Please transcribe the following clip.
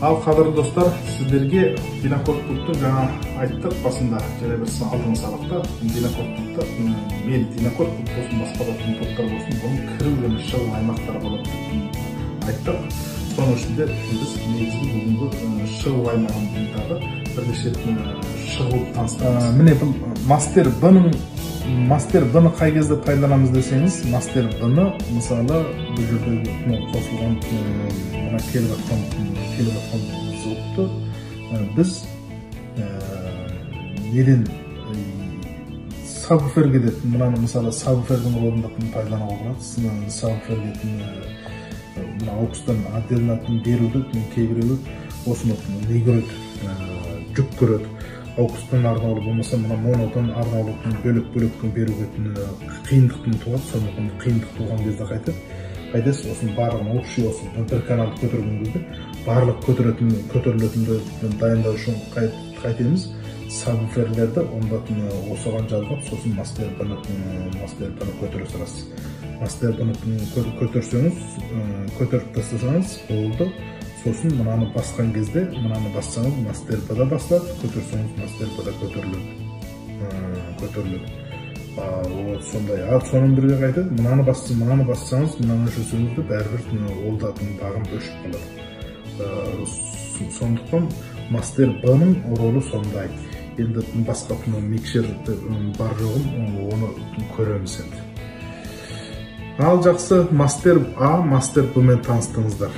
Ал кадырлуу достор, сиздерге динакордтукту жана айттык басында жана бир алдыңкы сабакта динакордтукта мен динакордтук болсун, башка да топтор болсун, бунун кирүү жана чыгуу аймактары болот деп айттык. Сонун ичинде биз негизги бүгүнкү чыгуу аймагындагы бир нече чыгуу таныстырабыз. Міне бул мастер Б'ны кай кезде пайдаланабыз десеңиз, мастер Б'ны мисалы бул жерде косулган мына келип аткан звукту биз неден сабвуферге деп мынаны мисалы сабвуфердин ордунда пайдаланууга болот. Сабвуферге мына аукустан отдельно берүүдө кээ бирөө осуну не көрөт, жүк көрөт. Аукустан арналуу болмаса мына монодон арналуу бөлөк берүүгө кыйындык тууат. Сондуктан кыйындык тууган кезде кайтесиз осунун баардыгын общий осун бир каналды көтөргөн кезде баардык көтөрүлөтүндө дайындоо үчүн кайтемиз сабвуферлерди ондотун осогон жалгап, сосын мастер Б'ны көтөрө саласыз. Мастер Б'ны көтөрүп тастасаңыз болду. Сосын мынаны баскан кезде, мынаны бассаңыз мастер Б'да басылат, көтөрсөңүз мастер Б'да көтөрүлөт. Сондай. Сонун бирге кайтып, мынаны бассаңыз, мынаны өчүрсөңүз да баары бир ол датын багым өчүп калат. Сондуктан мастер Б'нын ролу сондай. Енді басқа микшер бар жоғын оны көреміз енді. Ал жақсы, мастер А, мастер Б'мен таныстыңыздар.